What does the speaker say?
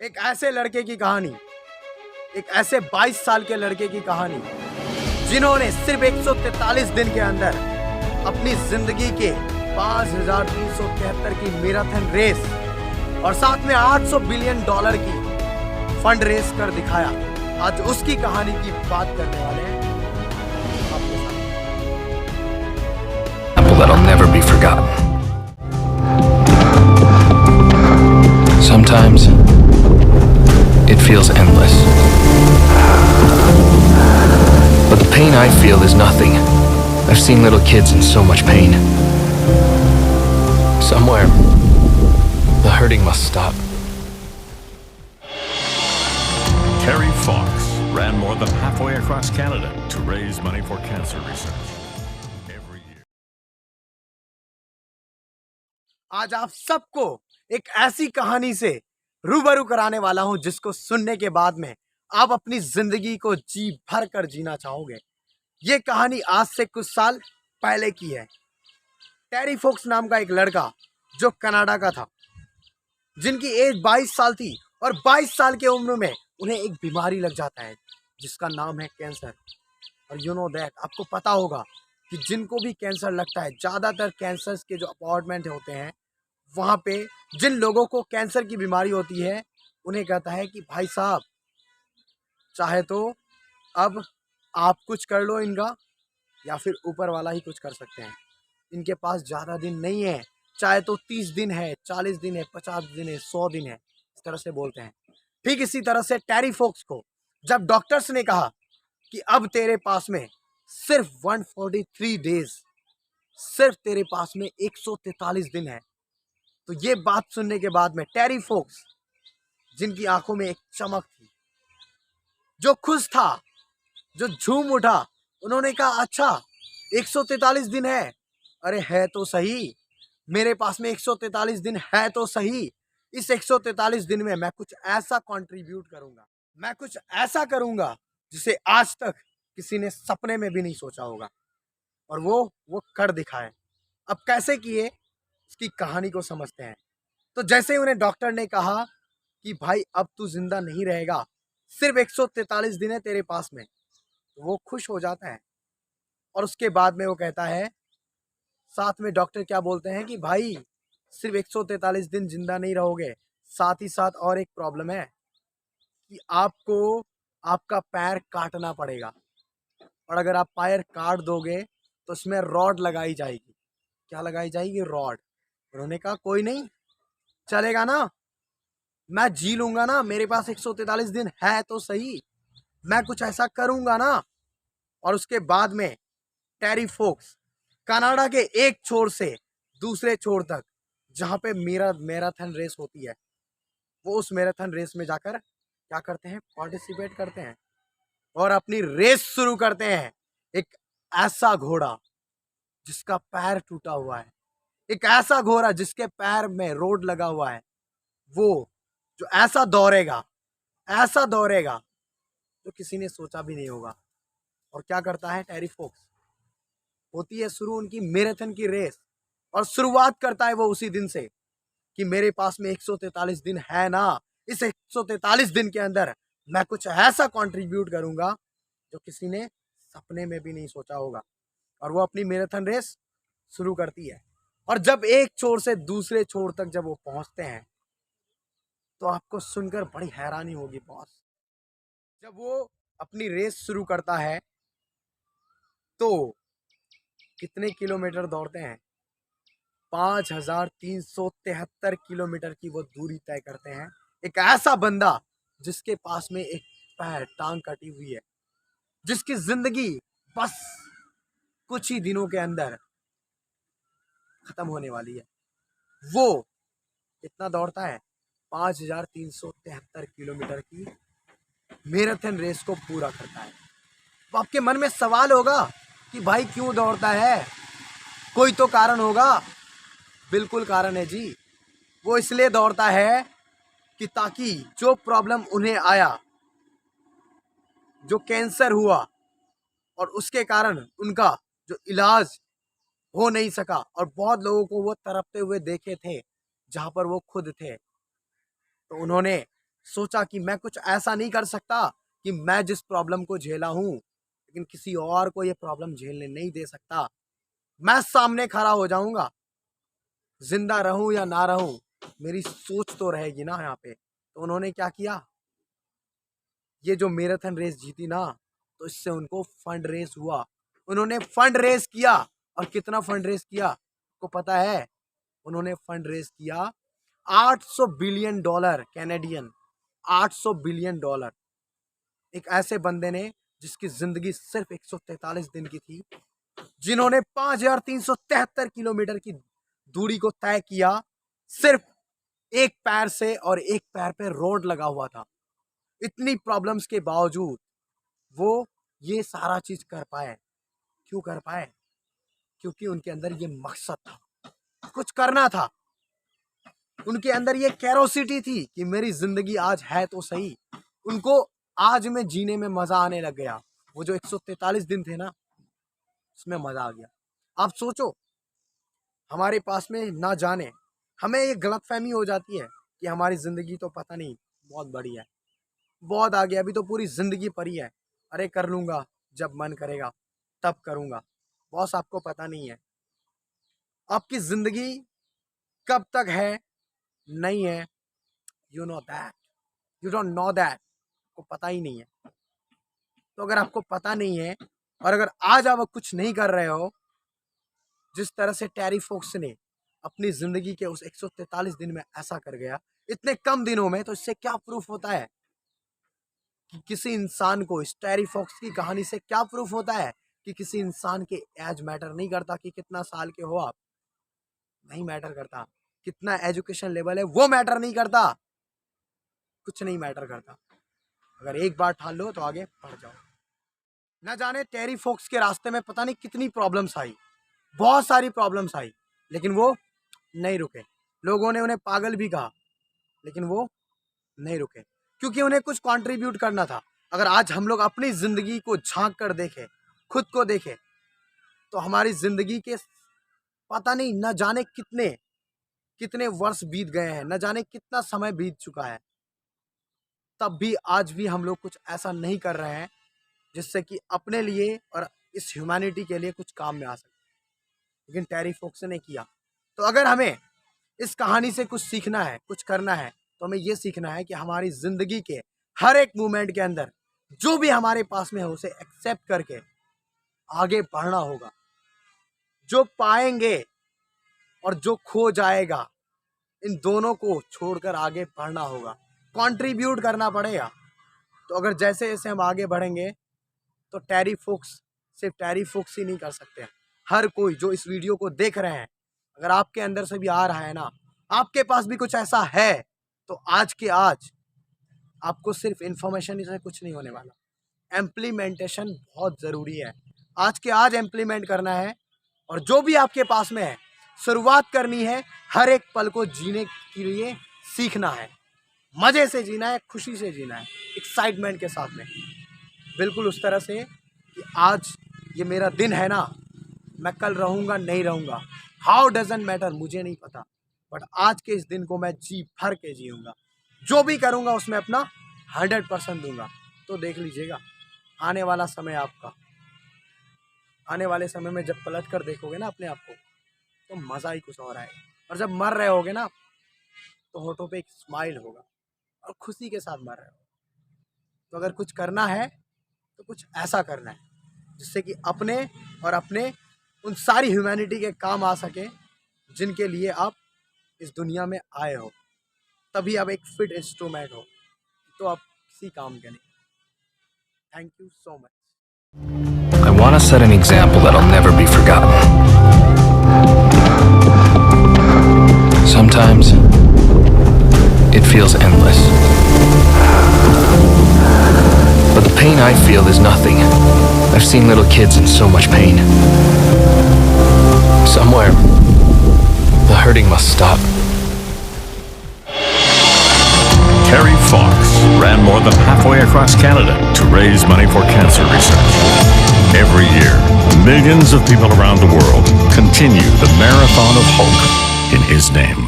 एक ऐसे लड़के की कहानी, एक ऐसे 22 साल के लड़के की कहानी जिन्होंने सिर्फ 143 दिन के अंदर अपनी जिंदगी के 5373 की मैराथन रेस और साथ में $800 बिलियन की फंड रेस कर दिखाया। आज उसकी कहानी की बात करने वाले हैं आपके साथ। That'll never be forgotten. Sometimes it feels endless. But the pain I feel is nothing. I've seen little kids in so much pain. Somewhere, the hurting must stop. Terry Fox ran more than halfway across Canada to raise money for cancer research every year. आज आप सबको एक ऐसी कहानी से रूबरू कराने वाला हूं जिसको सुनने के बाद में आप अपनी जिंदगी को जी भर कर जीना चाहोगे। ये कहानी आज से कुछ साल पहले की है। टेरी फोक्स नाम का एक लड़का जो कनाडा का था, जिनकी एज 22 साल थी और 22 साल के उम्र में उन्हें एक बीमारी लग जाता है जिसका नाम है कैंसर। और यू नो दैट, आपको पता होगा कि जिनको भी कैंसर लगता है, ज़्यादातर कैंसर के जो अपॉइंटमेंट होते हैं वहाँ पे जिन लोगों को कैंसर की बीमारी होती है उन्हें कहता है कि भाई साहब, चाहे तो अब आप कुछ कर लो इनका, या फिर ऊपर वाला ही कुछ कर सकते हैं। इनके पास ज़्यादा दिन नहीं है, चाहे तो 30 दिन है, 40 दिन है, 50 दिन है, 100 दिन है, इस तरह से बोलते हैं। ठीक इसी तरह से टेरी फोक्स को जब डॉक्टर्स ने कहा कि अब तेरे पास में सिर्फ 143 डेज, सिर्फ तेरे पास में 143 दिन है, तो ये बात सुनने के बाद में टेरी फोक्स, जिनकी आंखों में एक चमक थी, जो खुश था, जो झूम उठा, उन्होंने कहा अच्छा 143 दिन है, अरे है तो सही, मेरे पास में 143 दिन है तो सही। इस 143 दिन में मैं कुछ ऐसा कंट्रीब्यूट करूंगा, मैं कुछ ऐसा करूंगा जिसे आज तक किसी ने सपने में भी नहीं सोचा होगा, और वो कर दिखाए। अब कैसे किए, इसकी कहानी को समझते हैं। तो जैसे ही उन्हें डॉक्टर ने कहा कि भाई अब तू जिंदा नहीं रहेगा, सिर्फ 143 दिन है तेरे पास में, तो वो खुश हो जाता है। और उसके बाद में वो कहता है, साथ में डॉक्टर क्या बोलते हैं कि भाई सिर्फ 143 दिन जिंदा नहीं रहोगे, साथ ही साथ और एक प्रॉब्लम है कि आपको आपका पैर काटना पड़ेगा, और अगर आप पैर काट दोगे तो उसमें रॉड लगाई जाएगी। क्या लगाई जाएगी? रॉड। उन्होंने कहा कोई नहीं, चलेगा ना, मैं जी लूंगा ना, मेरे पास 143 दिन है तो सही, मैं कुछ ऐसा करूंगा ना। और उसके बाद में टेरी फोक्स कनाडा के एक छोर से दूसरे छोर तक, जहां पे मैराथन रेस होती है, वो उस मैराथन रेस में जाकर क्या करते हैं? पार्टिसिपेट करते हैं और अपनी रेस शुरू करते हैं। एक ऐसा घोड़ा जिसका पैर टूटा हुआ है, एक ऐसा घोड़ा जिसके पैर में रोड लगा हुआ है, वो जो ऐसा दौड़ेगा तो किसी ने सोचा भी नहीं होगा। और क्या करता है टेरी फोक्स? होती है शुरू उनकी मैराथन की रेस, और शुरुआत करता है वो उसी दिन से कि मेरे पास में 143 दिन है ना, इस 143 दिन के अंदर मैं कुछ ऐसा कंट्रीब्यूट करूंगा जो किसी ने सपने में भी नहीं सोचा होगा। और वो अपनी मैराथन रेस शुरू करती है। और जब एक छोर से दूसरे छोर तक जब वो पहुंचते हैं तो आपको सुनकर बड़ी हैरानी होगी बॉस। जब वो अपनी रेस शुरू करता है तो कितने किलोमीटर दौड़ते हैं? 5373 किलोमीटर की वो दूरी तय करते हैं। एक ऐसा बंदा जिसके पास में एक पैर, टांग कटी हुई है, जिसकी जिंदगी बस कुछ ही दिनों के अंदर खत्म होने वाली है, वो कितना दौड़ता है? 5373 किलोमीटर की मैराथन रेस को पूरा करता है। तो आपके मन में सवाल होगा कि भाई क्यों दौड़ता है? कोई तो कारण होगा। बिल्कुल कारण है जी। वो इसलिए दौड़ता है कि ताकि जो प्रॉब्लम उन्हें आया, जो कैंसर हुआ, और उसके कारण उनका जो इलाज हो नहीं सका, और बहुत लोगों को वो तड़पते हुए देखे थे जहां पर वो खुद थे, तो उन्होंने सोचा कि मैं कुछ ऐसा नहीं कर सकता कि मैं जिस प्रॉब्लम को झेला हूं लेकिन किसी और को ये प्रॉब्लम झेलने नहीं दे सकता। मैं सामने खड़ा हो जाऊंगा, जिंदा रहूं या ना रहूं, मेरी सोच तो रहेगी ना यहाँ पे। तो उन्होंने क्या किया, ये जो मैराथन रेस जीती ना, तो इससे उनको फंड रेस हुआ। उन्होंने फंड रेस किया, और कितना फंड रेस किया आपको पता है? उन्होंने फंड रेस किया $800 बिलियन कैनेडियन, $800 बिलियन। एक ऐसे बंदे ने जिसकी जिंदगी सिर्फ 143 दिन की थी, जिन्होंने 5373 किलोमीटर की दूरी को तय किया सिर्फ एक पैर से, और एक पैर पे रोड लगा हुआ था। इतनी प्रॉब्लम्स के बावजूद वो ये सारा चीज कर पाए। क्यों कर पाए? क्योंकि उनके अंदर ये मकसद था, कुछ करना था। उनके अंदर ये कैरोसिटी थी कि मेरी जिंदगी आज है तो सही। उनको आज में जीने में मजा आने लग गया। वो जो 143 दिन थे ना, उसमें मजा आ गया। आप सोचो, हमारे पास में ना जाने हमें ये गलतफहमी हो जाती है कि हमारी जिंदगी तो पता नहीं बहुत बड़ी है, बहुत आगे, अभी तो पूरी जिंदगी पड़ी है। अरे कर लूंगा, जब मन करेगा तब करूंगा। बॉस, आपको पता नहीं है आपकी जिंदगी कब तक है, नहीं है। You know that, you don't know that, आपको पता ही नहीं है। तो अगर आपको पता नहीं है, और अगर आज आप कुछ नहीं कर रहे हो, जिस तरह से टेरी फोक्स ने अपनी जिंदगी के उस 143 दिन में ऐसा कर गया, इतने कम दिनों में, तो इससे क्या प्रूफ होता है कि किसी इंसान को, इस टेरी फोक्स की कहानी से क्या प्रूफ होता है कि किसी इंसान के एज मैटर नहीं करता कि कितना साल के हो आप, नहीं मैटर करता। कितना एजुकेशन लेवल है वो मैटर नहीं करता, कुछ नहीं मैटर करता। अगर एक बार ठान लो तो आगे बढ़ जाओ। न जाने टेरी फोक्स के रास्ते में पता नहीं कितनी प्रॉब्लम्स आई, बहुत सारी प्रॉब्लम्स आई, लेकिन वो नहीं रुके। लोगों ने उन्हें पागल भी कहा, लेकिन वो नहीं रुके, क्योंकि उन्हें कुछ कंट्रीब्यूट करना था। अगर आज हम लोग अपनी जिंदगी को झांक कर देखें, खुद को देखें, तो हमारी जिंदगी के पता नहीं न जाने कितने वर्ष बीत गए हैं, न जाने कितना समय बीत चुका है, तब भी आज भी हम लोग कुछ ऐसा नहीं कर रहे हैं जिससे कि अपने लिए और इस ह्यूमैनिटी के लिए कुछ काम में आ सके। लेकिन टेरी फोक्स ने किया। तो अगर हमें इस कहानी से कुछ सीखना है, कुछ करना है, तो हमें ये सीखना है कि हमारी जिंदगी के हर एक मोमेंट के अंदर जो भी हमारे पास में है उसे एक्सेप्ट करके आगे बढ़ना होगा। जो पाएंगे और जो खो जाएगा, इन दोनों को छोड़कर आगे बढ़ना होगा, कंट्रीब्यूट करना पड़ेगा। तो अगर जैसे जैसे हम आगे बढ़ेंगे, तो टेरी फोक्स सिर्फ टेरी फोक्स ही नहीं कर सकते हैं। हर कोई जो इस वीडियो को देख रहे हैं, अगर आपके अंदर से भी आ रहा है ना, आपके पास भी कुछ ऐसा है, तो आज के आज आपको सिर्फ इंफॉर्मेशन से कुछ नहीं होने वाला। इम्प्लीमेंटेशन बहुत ज़रूरी है। आज के आज इम्प्लीमेंट करना है, और जो भी आपके पास में है, शुरुआत करनी है। हर एक पल को जीने के लिए सीखना है, मज़े से जीना है, खुशी से जीना है, एक्साइटमेंट के साथ में। बिल्कुल उस तरह से कि आज ये मेरा दिन है ना, मैं कल रहूँगा नहीं रहूँगा, हाउ डजेंट मैटर, मुझे नहीं पता, बट आज के इस दिन को मैं जी भर के जीऊँगा। जो भी करूँगा उसमें अपना 100% दूंगा। तो देख लीजिएगा आने वाला समय आपका, आने वाले समय में जब पलट कर देखोगे ना अपने आप को, तो मज़ा ही कुछ और आएगा। और जब मर रहे होगे ना, तो होठों पे एक स्माइल होगा और खुशी के साथ मर रहे हो। तो अगर कुछ करना है तो कुछ ऐसा करना है जिससे कि अपने और अपने उन सारी ह्यूमैनिटी के काम आ सके जिनके लिए आप इस दुनिया में आए हो। तभी आप एक फिट इंस्ट्रूमेंट हो, तो आप किसी काम के नहीं। Thank you so much. I want to set an example that'll never be forgotten. Sometimes it feels endless. But the pain I feel is nothing. I've seen little kids in so much pain. Somewhere, the hurting must stop. Terry Fox ran more than halfway across Canada to raise money for cancer research. Every year, millions of people around the world continue the marathon of hope in his name.